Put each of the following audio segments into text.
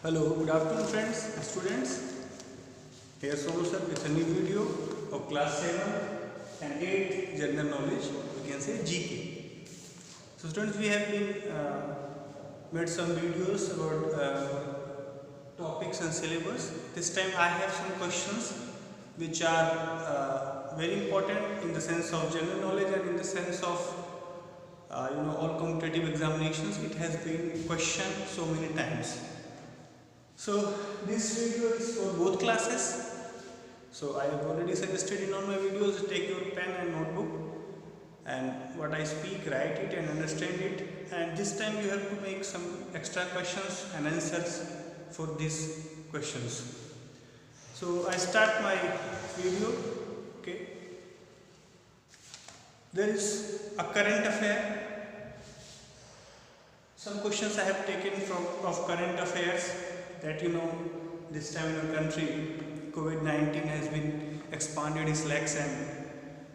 Hello, good afternoon friends, students. Here Sonu sir with a new video of class 7 and 8 general knowledge, we can say GK. So students, we have been made some videos about topics and syllabus. This time I have some questions which are very important in the sense of general knowledge and in the sense of all competitive examinations. It has been questioned so many times. So this video is for both classes. So I have already suggested in all my videos, take your pen and notebook and what I speak, write it and understand it, and this time you have to make some extra questions and answers for these questions. So I start my video. Okay, there is a current affair. Some questions I have taken from of current affairs, that this time in our country COVID-19 has been expanded its legs and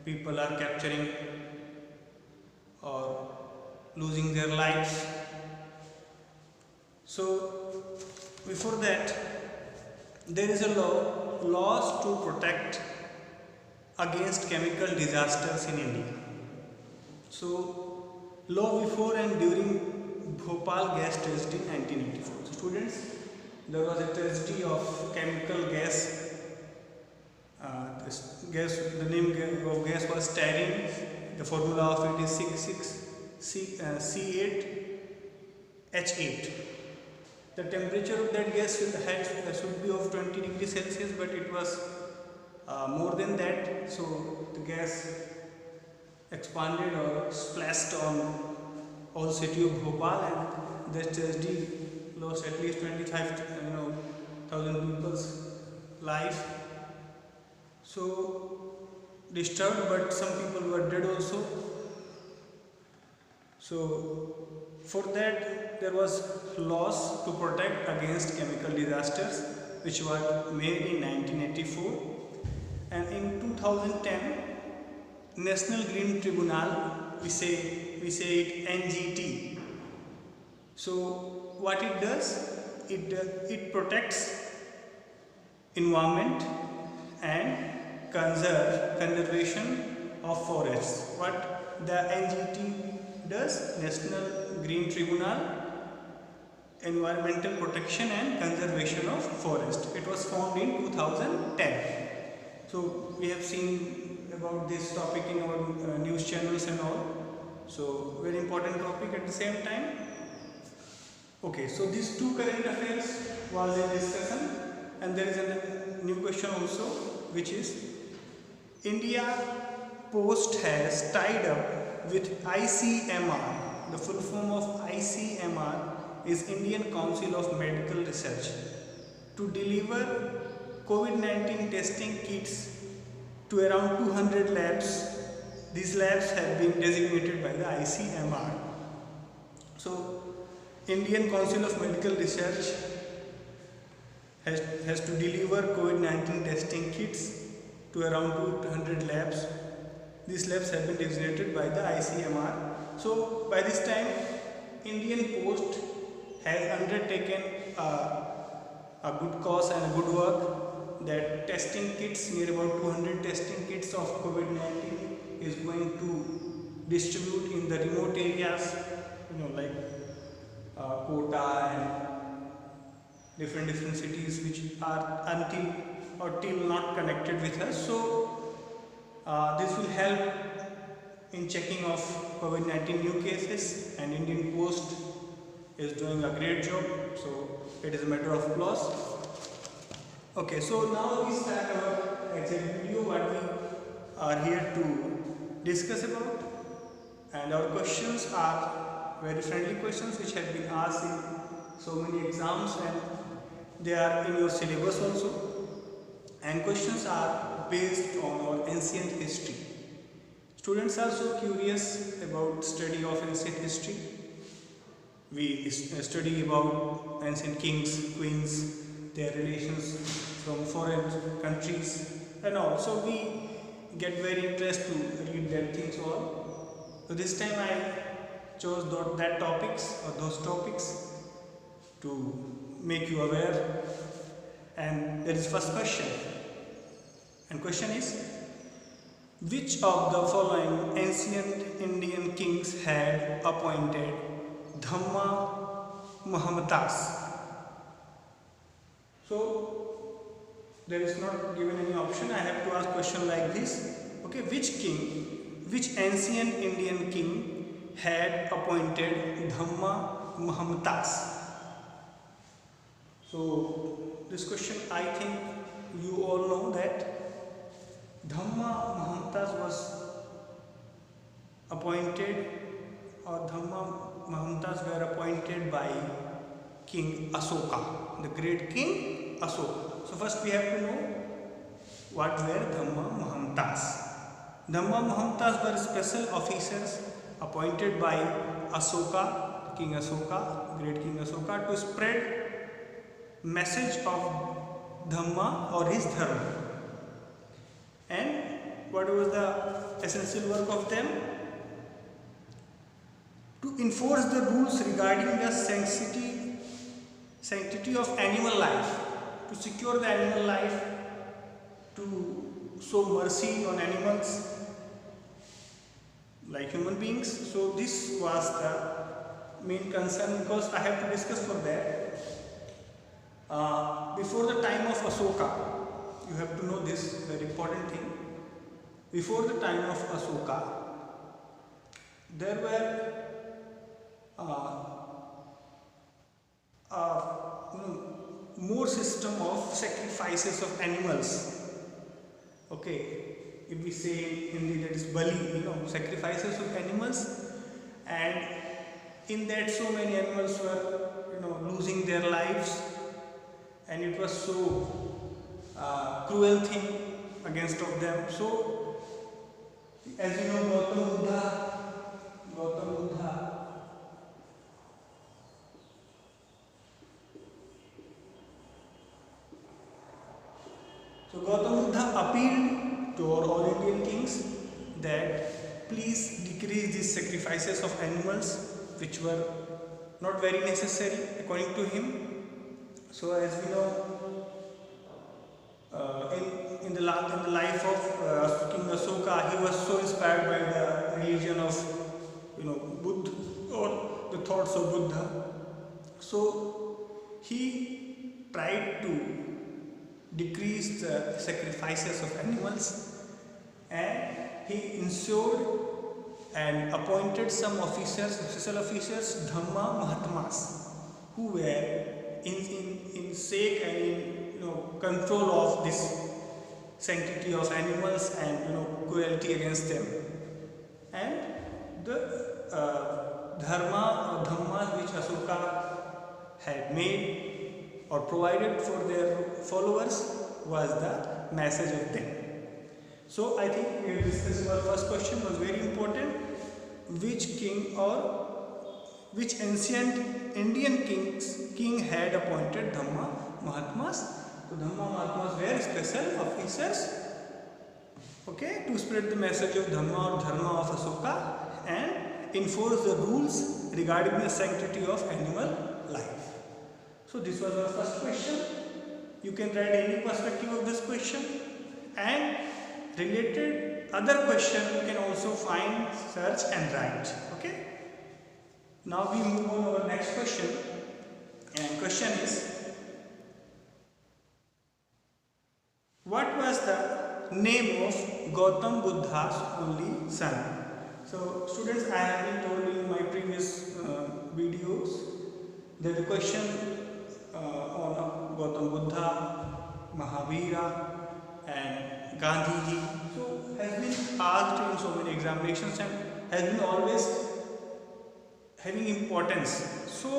people are capturing or losing their lives. So before that, there is a laws to protect against chemical disasters in India. So law before and during Bhopal gas tragedy in 1984. So students, there was a tragedy of chemical gas. The name of gas was styrene. The formula of it is C8H8. The temperature of that gas should be of 20 degrees Celsius, but it was more than that. So the gas expanded or splashed on all city of Bhopal, and that tragedy lost at least 25,000 people's life. So disturbed, but some people were dead also. So for that there was laws to protect against chemical disasters which were made in 1984, and in 2010 National Green Tribunal, we say it NGT. So what it does, it protects environment and conservation of forests. What the NGT does, National Green Tribunal, Environmental Protection and Conservation of Forest. It was formed in 2010. So we have seen about this topic in our news channels and all. So very important topic at the same time. Okay, so these two current affairs was a discussion, and there is a new question also, which is India Post has tied up with ICMR. The full form of ICMR is Indian Council of Medical Research, to deliver COVID-19 testing kits to around 200 labs. These labs have been designated by the ICMR. So Indian Council of Medical Research has to deliver COVID-19 testing kits to around 200 labs. These labs have been designated by the ICMR. So by this time, Indian Post has undertaken a good cause and a good work, that testing kits, near about 200 testing kits of COVID-19 is going to distribute in the remote areas, like Kota and different cities which are till not connected with us. So this will help in checking of COVID-19 new cases, and Indian Post is doing a great job. So it is a matter of applause. Okay, so now we start our exact video, what we are here to discuss about, and our questions are very friendly questions which have been asked in so many exams, and they are in your syllabus also, and questions are based on our ancient history. Students are so curious about study of ancient history. We study about ancient kings, queens, their relations from foreign countries and all. So we get very interested to read that things all. So this time I chose those topics. to make you aware. And there is first question, and question is, which of the following ancient Indian kings had appointed Dhamma Mahamtas? So there is not given any option. I have to ask question like this. Okay, which ancient Indian king had appointed Dhamma Mahamtas? So this question, I think you all know that Dhamma Mahamtas was appointed, or Dhamma Mahamtas were appointed by King Asoka, the great King Asoka. So first we have to know what were Dhamma Mahamtas. Dhamma Mahamtas were special officers appointed by Asoka, King Asoka, great King Asoka, to spread message of Dhamma or his Dharma. And what was the essential work of them? To enforce the rules regarding the sanctity of animal life, to secure the animal life, to show mercy on animals like human beings. So this was the main concern, because I have to discuss for that. Before the time of Asoka, you have to know this very important thing. Before the time of Asoka, there were more system of sacrifices of animals. Okay, if we say in Hindi, that is Bali, sacrifices of animals, and in that so many animals were losing their lives, and it was so cruel thing against of them. So as you know, Gautam Buddha, so Gautam Buddha appealed to all Indian kings that please decrease these sacrifices of animals, which were not very necessary according to him. So as we know, in the life of King Asoka, he was so inspired by the religion of Buddha, or the thoughts of Buddha. So he tried to decrease the sacrifices of animals, and he ensured and appointed some officers, official officers, Dhamma Mahatmas, who were in sake and in control of this sanctity of animals and cruelty against them. And the dharma or dhammas which Asoka had made or provided for their followers was the message of them. So I think this our first question was very important. Which king or which ancient Indian king had appointed Dhamma Mahatmas? So Dhamma Mahatmas were special officers, okay, to spread the message of Dhamma or Dharma of Asoka and enforce the rules regarding the sanctity of animal life. So this was our first question. You can write any perspective of this question, and related other question you can also find, search and write. Okay. Now we move on to our next question, and question is, what was the name of Gautam Buddha's only son? So students, I have been told in my previous videos that the question on Gautam Buddha, Mahavira and Gandhiji has been asked in so many examinations and has been always having importance. So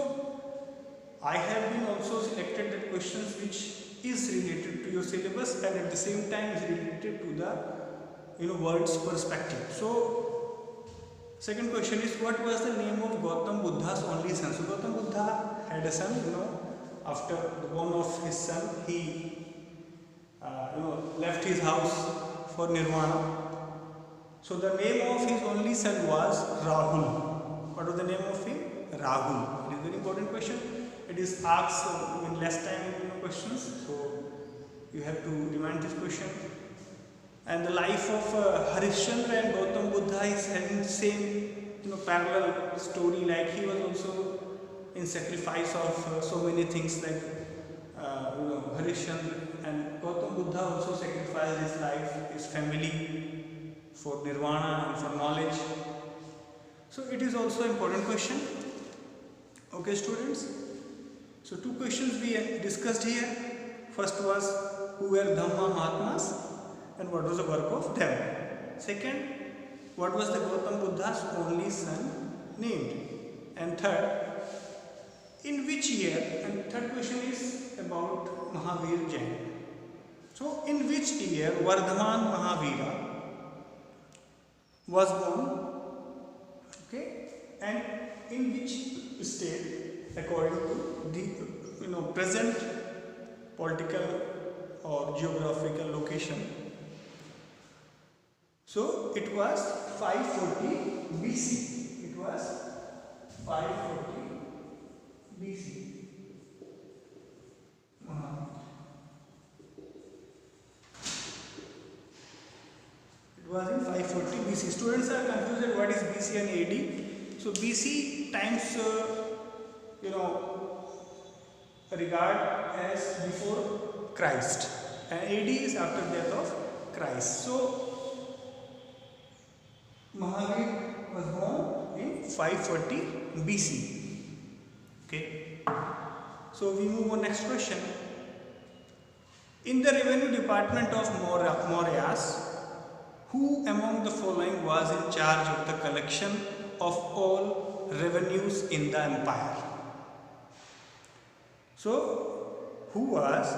I have been also selected the questions which is related to your syllabus and at the same time is related to the world's perspective. So second question is, what was the name of Gautam Buddha's only son? So Gautam Buddha had a son, after the born of his son, he left his house for nirvana. So the name of his only son was Rahul. What was the name of him? Rahul? It is very important question. It is asked in less time in questions, so you have to remind this question. And the life of Harishchandra and Gautam Buddha is having same parallel story. Like he was also in sacrifice of so many things. Like Harishchandra and Gautam Buddha also sacrificed his life, his family for nirvana and for knowledge. So it is also an important question. Okay, students. So two questions we discussed here. First was who were Dhamma Mahatmas and what was the work of them. Second, what was the Gautam Buddha's only son named? And third, in which year? And third question is about Mahavir Jain. So in which year Vardhaman Mahavira was born? Okay, and in which state according to the present political or geographical location? So it was 540 BC. It was 540 BC. It was in 540 BC. Students are confused what is BC and AD. So BC times regard as before Christ, and AD is after death of Christ. So Mahavir was born in 540 BC. Okay. So we move on next question. In the revenue department of Mauryas, who among the following was in charge of the collection of all revenues in the empire? So, who was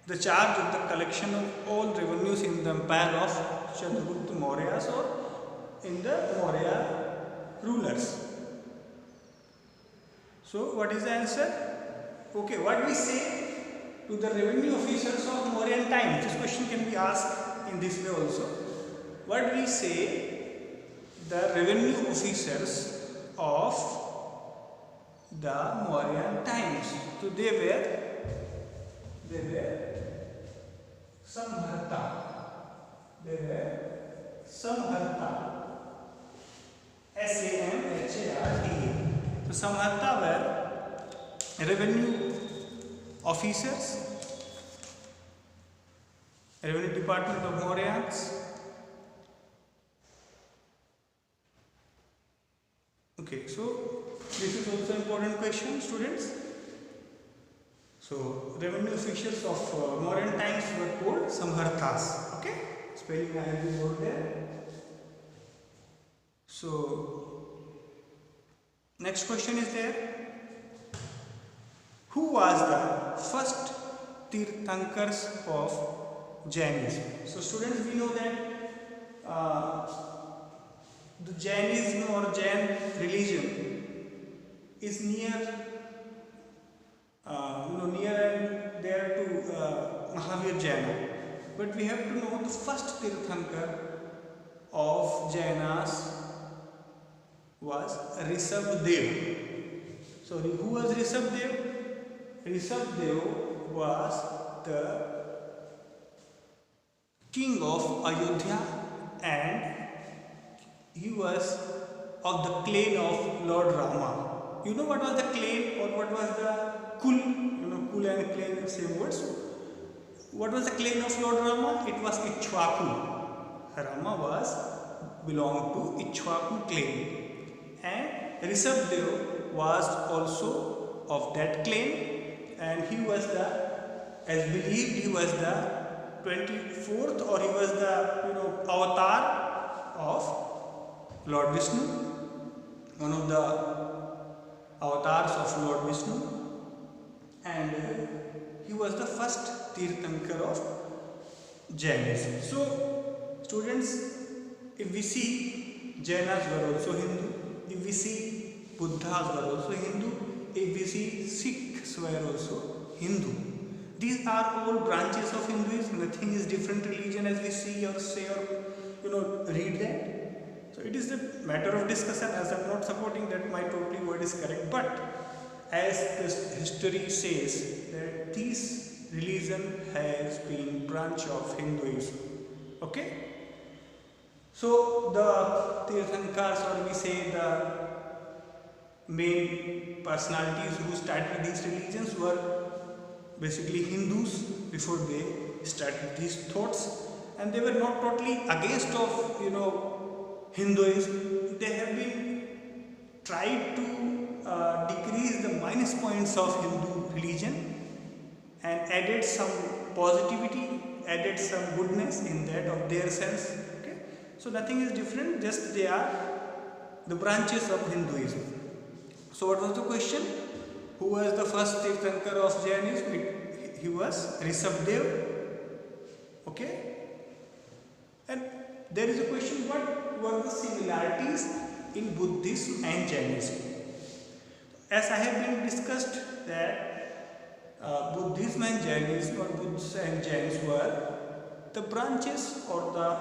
the charge of the collection of all revenues in the empire of Chandragupta Mauryas or in the Maurya rulers? So, what is the answer? Okay, what we say to the revenue officers of Mauryan times? This question can be asked in this way also. What we say, the revenue officers of the Mauryan times. So they were Samharta. Samharta. So Samharta were revenue officers, revenue department of Mauryans. Okay, so this is also important question, students. So revenue officials of Mauryan times were called Samhartas. Okay, spelling I have been wrote there. So next question is there. Who was the first Tirthankars of Jainism? So students, we know that the Jainism or Jain religion is near and there to Mahavir Jaina. But we have to know the first Tirthankar of Jainas was Rishabhdev. So who was Rishabhdev? Rishabhdev was the king of Ayodhya and he was of the clan of Lord Rama. You know what was the clan or what was the Kul? Kul and clan, same words. What was the clan of Lord Rama? It was Ichwaku. Rama belonged to Ichwaku clan. And Rishabhdev was also of that clan, and he was as believed, he was the 24th or he was the avatar of Lord Vishnu, one of the avatars of Lord Vishnu, and he was the first Tirthankar of Jainism. So students, if we see Jainas were also Hindu, if we see Buddhas were also Hindu, if we see Sikhs were also Hindu. These are all branches of Hinduism. Nothing is different religion as we see or say or read that. So it is a matter of discussion, as I am not supporting that my totally word is correct, but as the history says that this religion has been branch of Hinduism. Okay. So the Tirthankars, or we say the main personalities who started these religions were basically Hindus before they started these thoughts, and they were not totally against of Hinduism. They have been tried to decrease the minus points of Hindu religion and added some positivity, added some goodness in that of their sense. Okay, so nothing is different, just they are the branches of Hinduism. So what was the question? Who was the first Tirthankar of Jainism? He was Rishabhdev. Okay, and there is a question, what were the similarities in Buddhism and Jainism? As I have been discussed that Buddhism and Jainism, or Buddhists and Jains, were the branches or the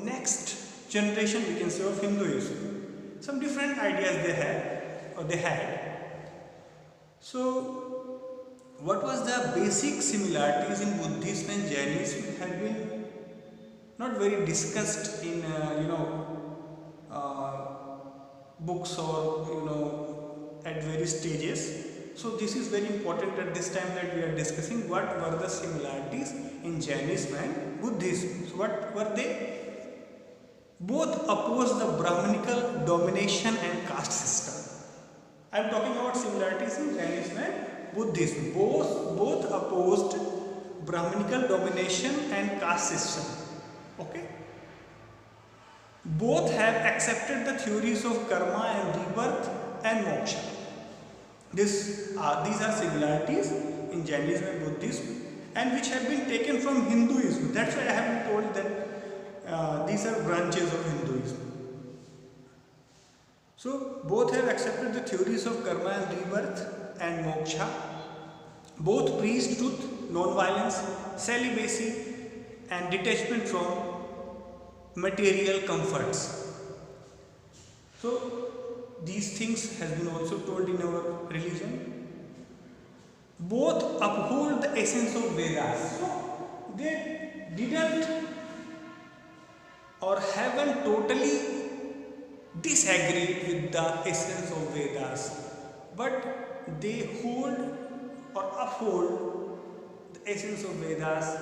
next generation, we can say, of Hinduism. Some different ideas they had. So what was the basic similarities in Buddhism and Jainism have been not very discussed in books or at various stages. So this is very important at this time that we are discussing what were the similarities in Jainism and Buddhism. So what were they? Both opposed the Brahmanical domination and caste system. I am talking about similarities in Jainism and Buddhism. Both opposed Brahmanical domination and caste system. Okay. Both have accepted the theories of karma and rebirth and moksha. These are similarities in Jainism and Buddhism, and which have been taken from Hinduism. That's why I have been told that these are branches of Hinduism. So both have accepted the theories of karma and rebirth and moksha. Both preach truth, non-violence, celibacy, and detachment from material comforts. So these things has been also told in our religion. Both uphold the essence of Vedas. So they didn't or haven't totally disagreed with the essence of Vedas, but they hold or uphold the essence of Vedas,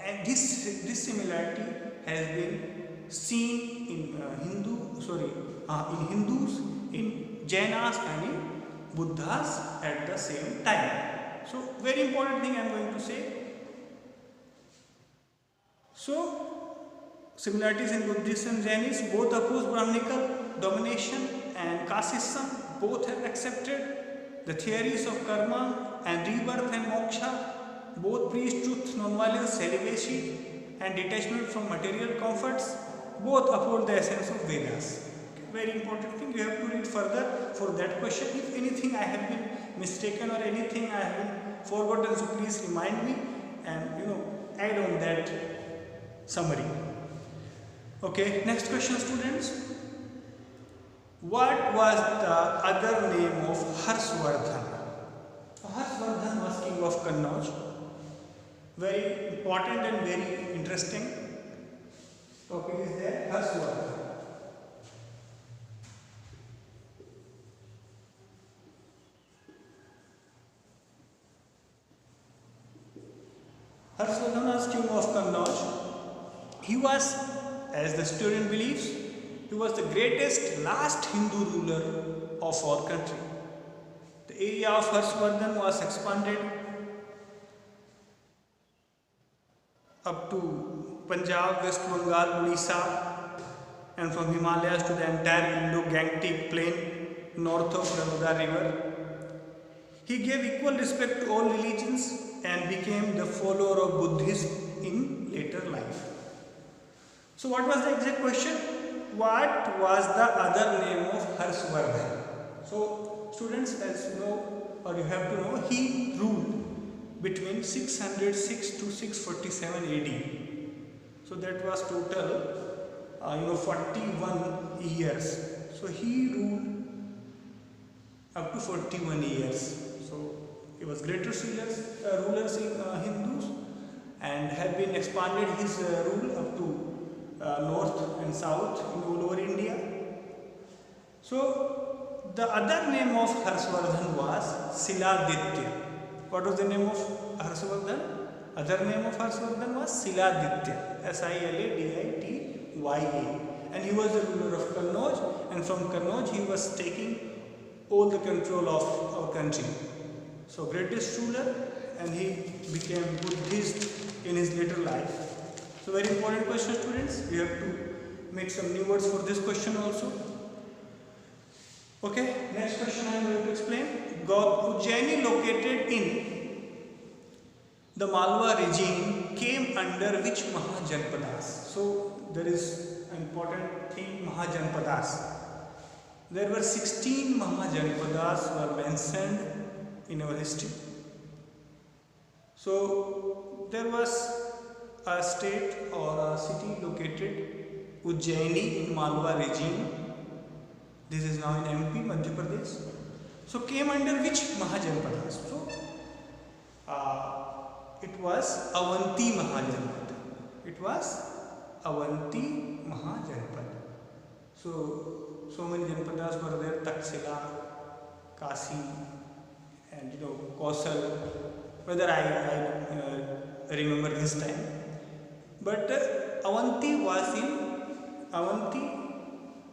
and this similarity has been seen in Hindus, in Jainas, and in Buddhas at the same time. So very important thing I am going to say. So similarities in Buddhism and Jainism, both oppose Brahmanical domination and caste system. Both have accepted the theories of karma and rebirth and moksha. Both preach truth, non-violence, celibacy, and detachment from material comforts. Both uphold the essence of Vedas. Okay, very important thing. You have to read further for that question. If anything I have been mistaken or anything I have been forgotten, so please remind me and add on that summary. Okay, next question, students. What was the other name of Harshvardhan? Harshvardhan was king of Kannauj. Very important and very interesting topic is there. Harshvardhan. Harshvardhan was king of Kannauj. He was, as the historian believes, he was the greatest last Hindu ruler of our country. The area of Harshvardhan was expanded up to Punjab, West Bengal, Odisha, and from Himalayas to the entire Indo-Gangetic plain north of Narmada river. He gave equal respect to all religions and became the follower of Buddhism in later life. So what was the exact question? What was the other name of Harshvardhan? So students, as you know, or you have to know, he ruled between 606 to 647 AD. So that was total 41 years. So he ruled up to 41 years. So he was greatest rulers in Hindus, and had been expanded his rule up to north and south in all over India. So the other name of Harshvardhan was Siladitya. What was the name of Harshvardhan? Other name of Harshvardhan was Siladitya, Siladitya, and he was the ruler of Kannauj, and from Kannauj he was taking all the control of our country. So greatest ruler, and he became Buddhist in his later life. So very important question, students. We have to make some new words for this question also. Okay, next question I am going to explain. Ujjaini, located in the Malwa region, came under which Mahajanpadas? So there is an important thing, Mahajanpadas. There were 16 Mahajanpadas were mentioned in our history. So there was a state or a city located Ujjaini in Malwa region. This is now in MP, Madhya Pradesh. So came under which Mahajanpadas? So it was Avanti Mahajanpad. It was Avanti Mahajanpad. So many Janpadas were there: Taksila, Kasi, and Kausal. Whether I remember this time, but Avanti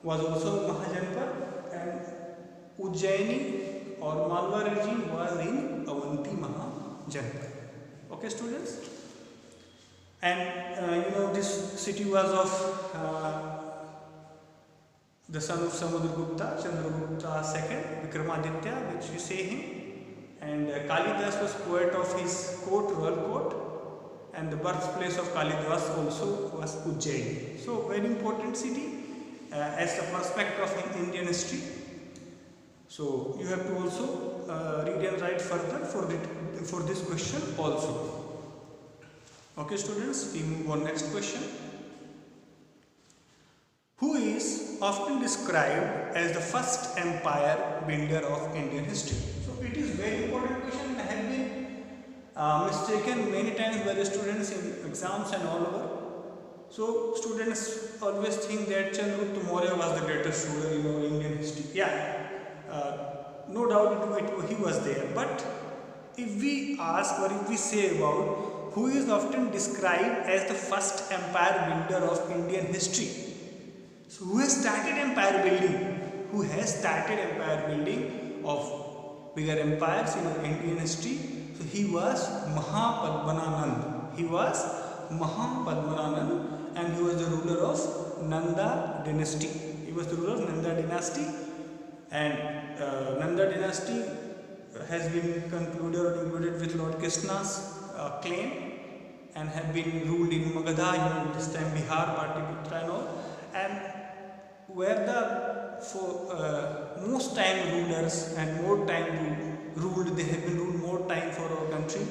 was also Mahajanpad, and Ujjaini or Malwa region was in Avanti Mahajanpad. Okay, students? And this city was of the son of Samudragupta, Chandragupta II, Vikramaditya, which we say him. And Kalidas was poet of his court, royal court, and the birthplace of Kalidas also was Ujjain. So very important city as a prospect of Indian history. So you have to also read and write further for this question also. Okay, students, we move on next question. Who is often described as the first empire builder of Indian history? So it is very important question and have been mistaken many times by the students in exams and all over. So students always think that Chandragupta Maurya was the greatest ruler in Indian history. Yeah, no doubt he was there. But if we ask or if we say about who is often described as the first empire builder of Indian history, so who has started empire building? Who has started empire building of bigger empires in Indian history? So he was Mahapadmananand. He was Mahapadmananand, and he was the ruler of Nanda dynasty. He was the ruler of Nanda dynasty, and Nanda dynasty has been concluded or included with Lord Krishna's claim, and have been ruled in Magadha, this time Bihar, Pataliputra and all, and where the most time rulers and more time ruled, they have been ruled more time for our country.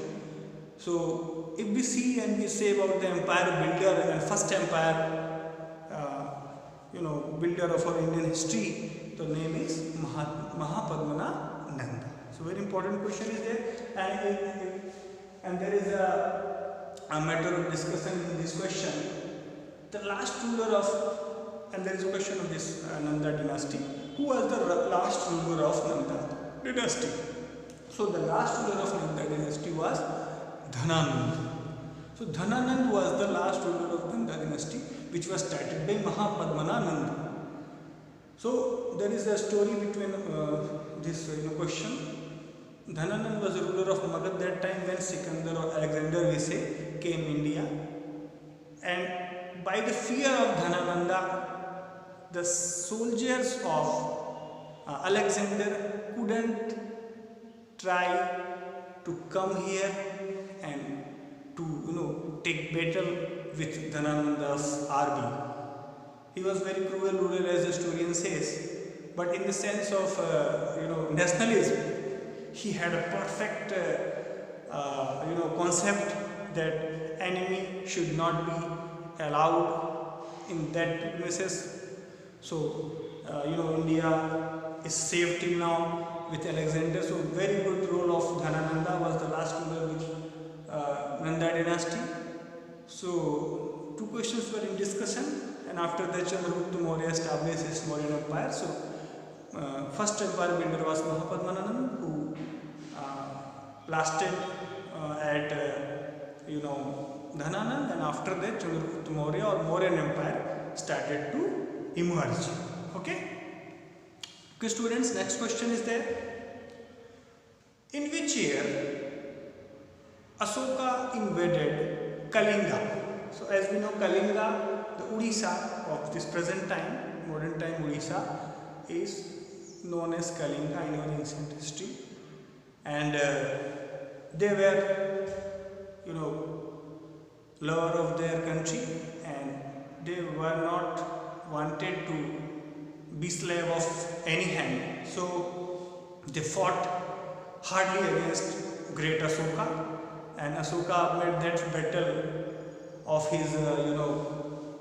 So if we see and we say about the empire builder and first empire builder of our Indian history, the name is Mahapadmana Nanda. So very important question is there, and there is a matter of discussion in this question. The last ruler of, and there is a question of this Nanda dynasty. Who was the last ruler of Nanda dynasty? So the last ruler of Nanda dynasty was Dhananand. So Dhananand was the last ruler of Nanda dynasty, which was started by Mahapadmana Nanda. So there is a story between this question. Dhananand was the ruler of Magad that time when Sikandar or Alexander, we say, came India, and by the fear of Dhanananda, the soldiers of Alexander couldn't try to come here and to take battle with Dhanananda's army. He was very cruel ruler, as the historian says, but in the sense of nationalism, he had a perfect concept that enemy should not be allowed in that witnesses. So India is safe till now with Alexander. So very good role of Dhanananda, was the last ruler with Nanda dynasty. So two questions were in discussion, and after that Chandragupta Maurya established his Mauryan Empire. So first empire builder was Mahapadmanabhan, who lasted at Dhananand, and after that Chandragupta Maurya or Mauryan Empire started to emerge. Okay, students, next question is there. In which year Ashoka invaded Kalinga? So as we know, Kalinga, the Odisha of this present time, modern time Odisha, is known as Kalinga in our ancient history, and they were lover of their country, and they were not wanted to be slave of any hand. So they fought hardly against great Ashoka, and Ashoka made that battle of his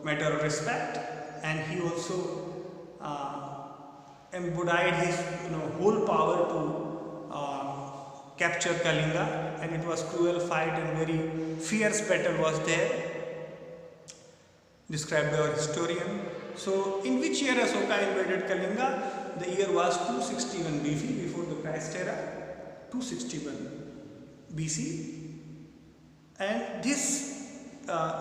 matter of respect, and he also embodied his whole power to capture Kalinga, and it was cruel fight and very fierce battle was there, described by our historian. So in which year Ashoka invaded Kalinga? The year was 261 BC, before the Christ era, 261 BC, and this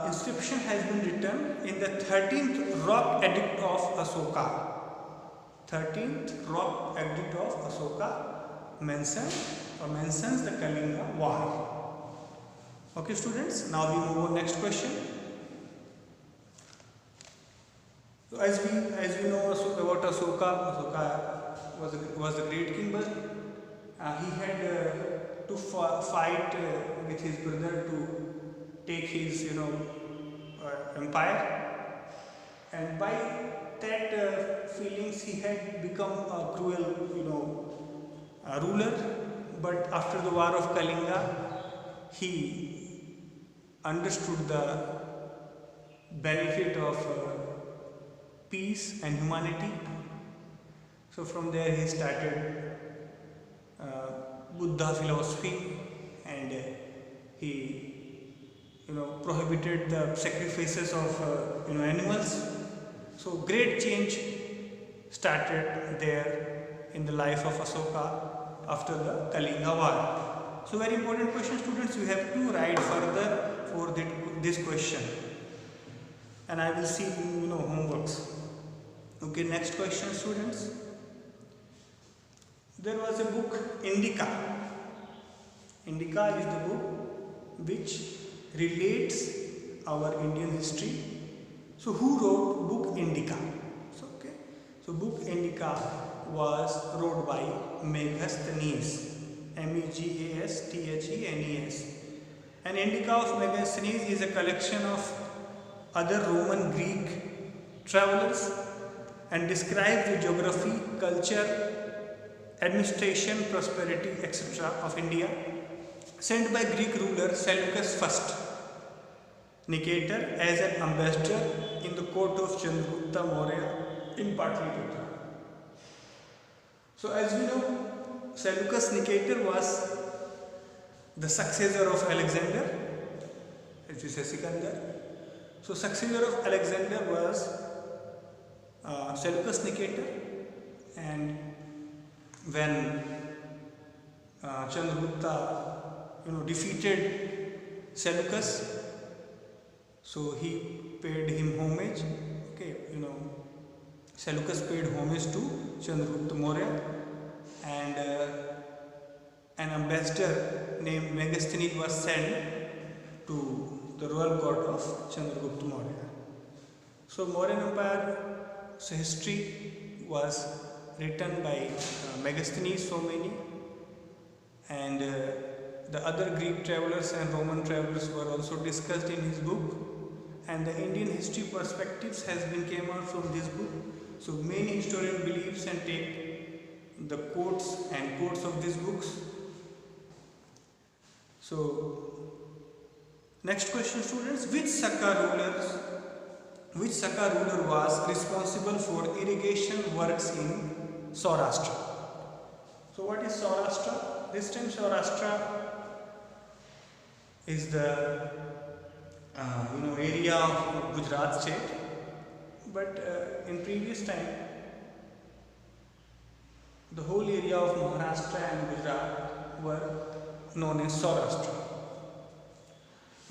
inscription has been written in the 13th rock edict of Ashoka. 13th rock edict of Ashoka mentions the Kalinga war. Okay, students, now we move on next question. So as we know about Ashoka was a great king, but he had to fight with his brother to take his empire, and by that feelings he had become a cruel ruler. But after the war of Kalinga, he understood the benefit of peace and humanity. So from there he started Buddha philosophy, and he prohibited the sacrifices of animals. So great change started there in the life of Ashoka after the Kalinga war. So very important question, students. You have to write further for this question, and I will see in homeworks. Okay, next question, students. There was a book, Indica. Indica is the book which relates our Indian history. So who wrote book Indica? So book Indica was wrote by Megasthenes, Megasthenes. And Indica of Megasthenes is a collection of other Roman Greek travelers and describes the geography, culture, administration, prosperity, etc. of India, sent by Greek ruler Seleucus I Nicator as an ambassador in the court of Chandragupta Maurya in Patliputra. So as we know, Seleucus Nicator was the successor of Alexander, as we say Sikandar. So successor of Alexander was Seleucus Nicator, and when Chandragupta defeated Seleucus, so he paid him homage. Okay, Seleucus paid homage to Chandragupta Maurya, and an ambassador named Megasthenes was sent to the royal court of Chandragupta Maurya. So Mauryan Empire's history was written by Megasthenes so many, and the other Greek travelers and Roman travelers were also discussed in his book, and the Indian history perspectives has been came out from this book. So many historian believes and take the quotes of these books. So next question, students. Which Saka rulers which Saka ruler was responsible for irrigation works in Saurashtra. So what is Saurashtra? This time Saurashtra is the area of Gujarat state, but in previous time the whole area of Maharashtra and Gujarat were known as Saurashtra.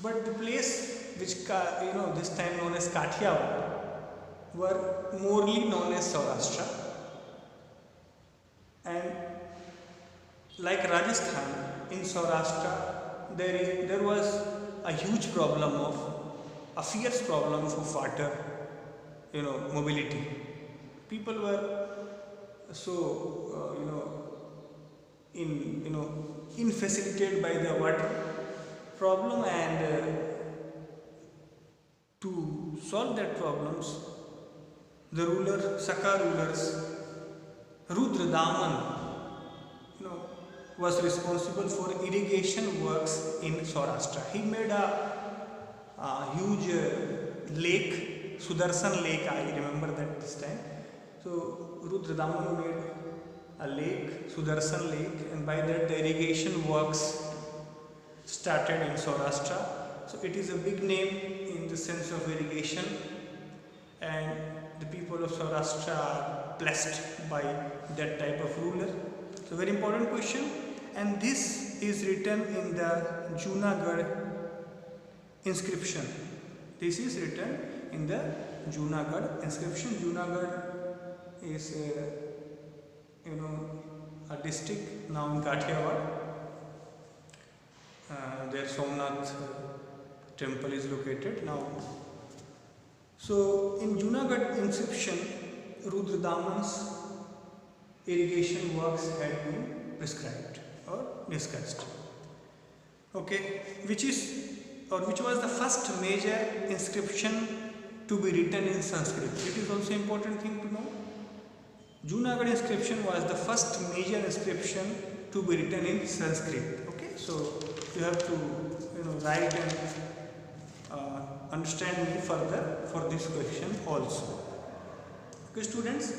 But the place which this time known as Kathiawad were morely known as Saurashtra, and like Rajasthan, in Saurashtra there was a huge problem of a fierce problem of water, mobility. People were so infacilitated by the water problem, and to solve that problems, the Saka rulers, Rudra Daman, was responsible for irrigation works in Saurashtra. He made a huge lake, Sudarshan Lake, I remember that this time. So Rudra Daman made a lake, Sudarshan Lake, and by that the irrigation works started in Saurashtra. So it is a big name in the sense of irrigation, and the people of Saurashtra are blessed by that type of ruler. So very important question, and this is written in the Junagadh inscription. This is written in the Junagadh inscription. Junagadh is a district now in Kathiawad. There Somnath temple is located now. So in Junagadh inscription, Rudra Daman's irrigation works had been prescribed or discussed. Okay, which was the first major inscription to be written in Sanskrit. It is also important thing to know. Junagadh inscription was the first major inscription to be written in Sanskrit. Okay, so you have to write and understand me further for this question also. Okay, students.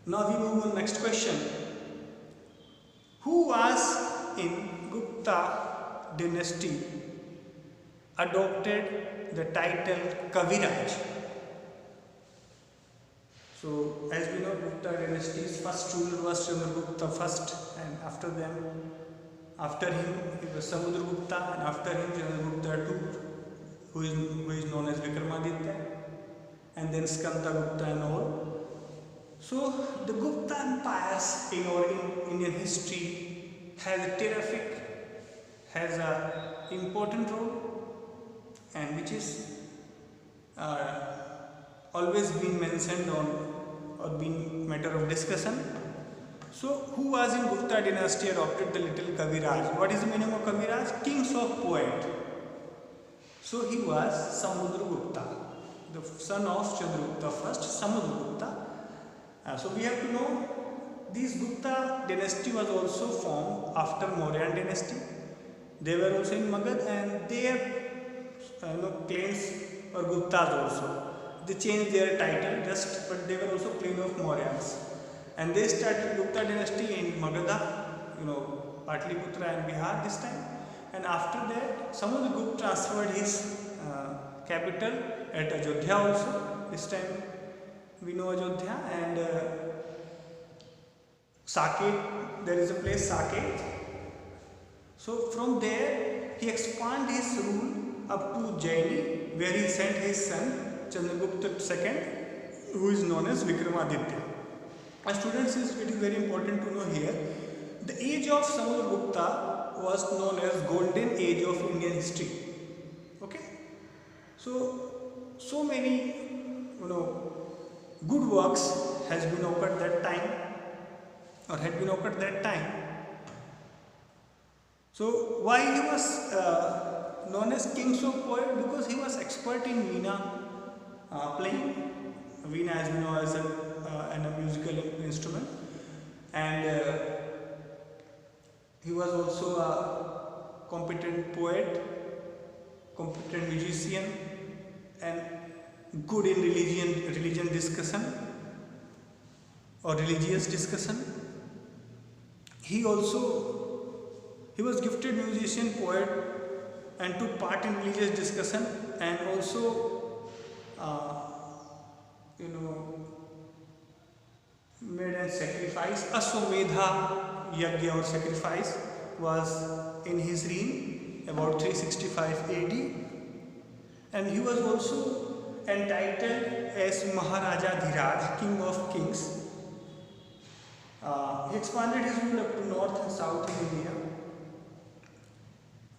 Now we move on next question. Who was in Gupta dynasty adopted the title Kaviraj? So as we know, Gupta dynasty's first ruler was Chandragupta first, and after him it was Samudragupta, and after him Chandragupta II, who is known as Vikramaditya, and then Skandagupta and all. So the Gupta empires in our Indian history has a important role, and which is always been mentioned on or been matter of discussion. So who was in Gupta dynasty adopted the little Kaviraj? What is the meaning of Kaviraj? Kings of poet. So he was Samudragupta, the son of Chandragupta first, Samudragupta. So we have to know this Gupta dynasty was also formed after Mauryan dynasty. They were also in Magad, and their claims were Guptas also. They changed their title just, but they were also plain of Mauryans. And they started Gupta dynasty in Magadha, Patliputra and Bihar this time. And after that, Samudragupta transferred his capital at Ajodhya also. This time we know Ajodhya, and Saket, there is a place Saket. So from there he expanded his rule up to Jaini, where he sent his son Chandragupta II, who is known as Vikramaditya. As students, it is very important to know here, the age of Samudragupta was known as golden age of Indian history. Okay, so many good works has been occurred that time, or had been occurred that time. So why he was known as Kings of Poet? Because he was expert in Veena playing. Veena, as we know, as a musical instrument, and he was also a competent poet, competent musician, and good in religion discussion or religious discussion. He was gifted musician, poet, and took part in religious discussion, and also you know made a sacrifice. Ashwamedha Yagya or sacrifice was in his reign about 365 AD, and he was also entitled as Maharaja Dhiraj, King of Kings. He expanded his rule up to north and south in India.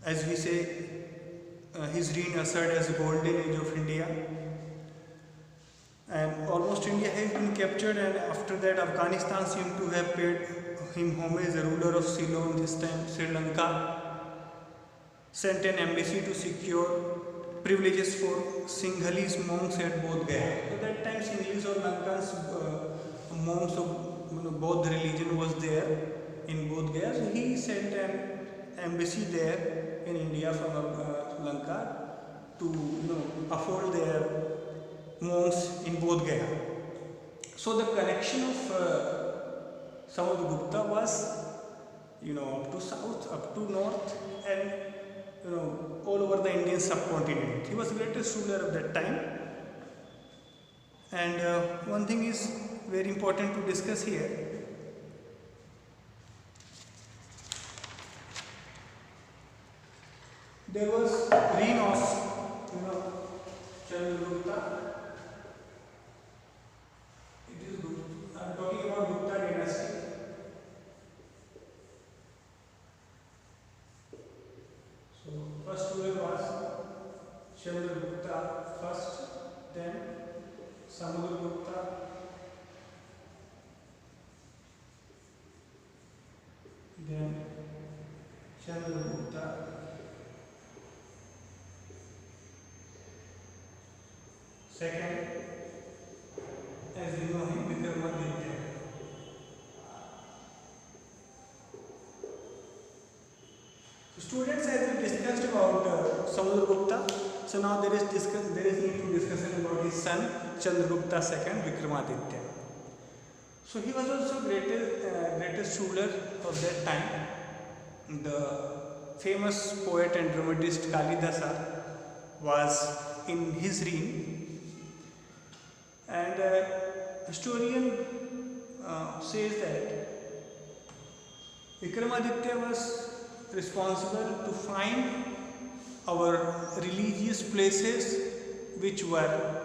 As we say, his reign ushered as a golden age of India. And almost India has been captured, and after that Afghanistan seemed to have paid him homage. The ruler of Ceylon, this time Sri Lanka, sent an embassy to secure privileges for Singhalese monks at Bodh Gaya. At that time Singhalese or Lankans monks of Bodh religion was there in Bodh Gaya. So he sent an embassy there in India from Lanka to afford their monks in Bodh Gaya. So the connection of Samudragupta was up to south, up to north, and all over the Indian subcontinent. He was the greatest ruler of that time. And one thing is very important to discuss here. There was reign of Chandragupta. It is good. I am talking about Gupta dynasty. So first ruler was Chandragupta first, then Samudragupta, then Chandragupta, second, as you know him, Vikramaditya. So students, as we discussed about Samudragupta, so now there is need to discussion about his son Chandragupta II, Vikramaditya. So he was also greatest ruler of that time. The famous poet and dramatist Kalidasa was in his reign, and historian says that Vikramaditya was responsible to find our religious places which were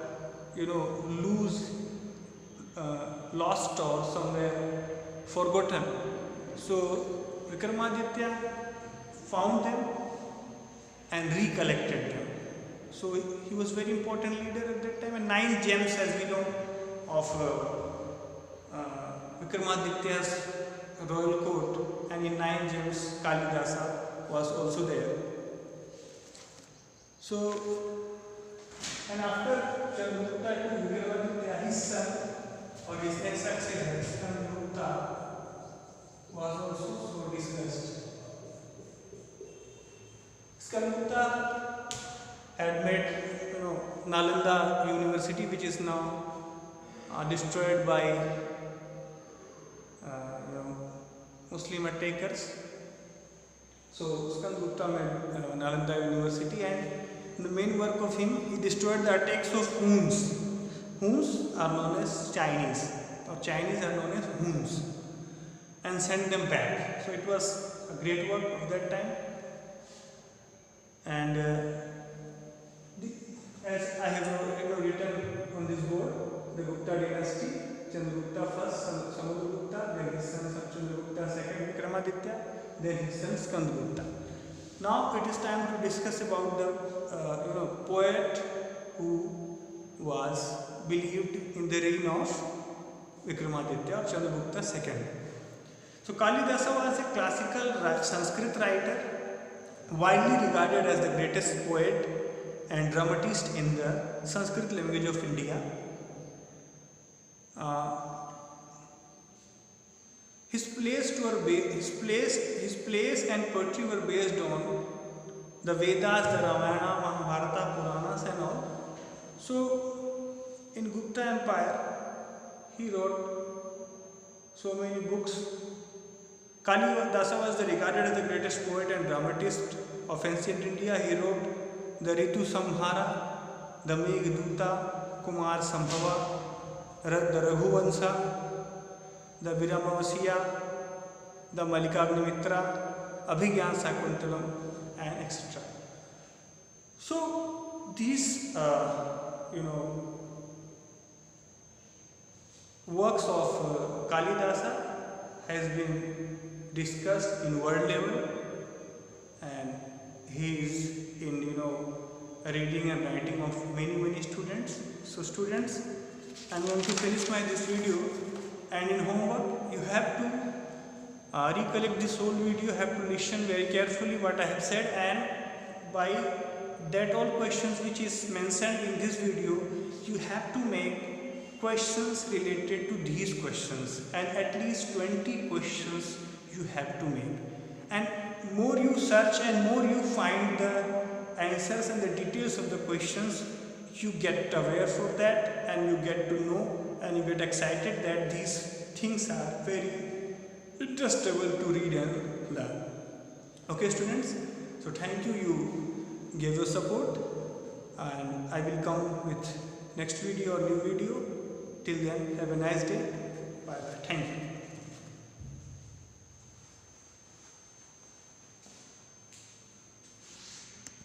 lost or somewhere forgotten. So Vikramaditya found them and recollected them. So he was very important leader at that time, and 9 gems, as we know, of Vikramaditya's royal court, and in 9 gems Kalidasa was also there. So, and after Chandragupta to Vikramaditya, his son or his next successor, Skandagupta, was also so discussed. Skandagupta had made Nalanda University, which is now destroyed by Muslim attackers. So Skandagupta made Nalanda University, and the main work of him, he destroyed the attacks of Huns. Huns are known as Chinese, or Chinese are known as Huns, and sent them back. So it was a great work of that time. And as I have written on this board, the Gupta dynasty, Chandragupta first, Samudragupta, then his son Chandragupta second, Vikramaditya, then his son Skandagupta. Now it is time to discuss about the poet who was believed in the reign of Vikramaditya or Chandragupta II. So Kalidasa was a classical Sanskrit writer, widely regarded as the greatest poet and dramatist in the Sanskrit language of India. His plays and poetry were based on the Vedas, the Ramayana, Mahabharata, Puranas and all. So in Gupta Empire, he wrote so many books. Kalidasa was regarded as the greatest poet and dramatist of ancient India. He wrote the Ritu Samhara, the Meghduta, Kumar Sambhava, the Raghuvansa, the Viramavasiya, the Malikagnimitra, Abhigyan Sakuntalam, and etc. So these, works of Kalidasa has been discussed in world level, and he is in reading and writing of many students. So students, I'm going to finish this video, and in homework you have to recollect this whole video. You have to listen very carefully what I have said, and by that all questions which is mentioned in this video, you have to make questions related to these questions, and at least 20 questions you have to make. And more you search and more you find the answers and the details of the questions, you get aware for that, and you get to know, and you get excited that these things are very interesting to read and learn. Okay students, so thank you, you gave your support, and I will come with next video or new video. Till then, have a nice day. Bye bye. Thank you.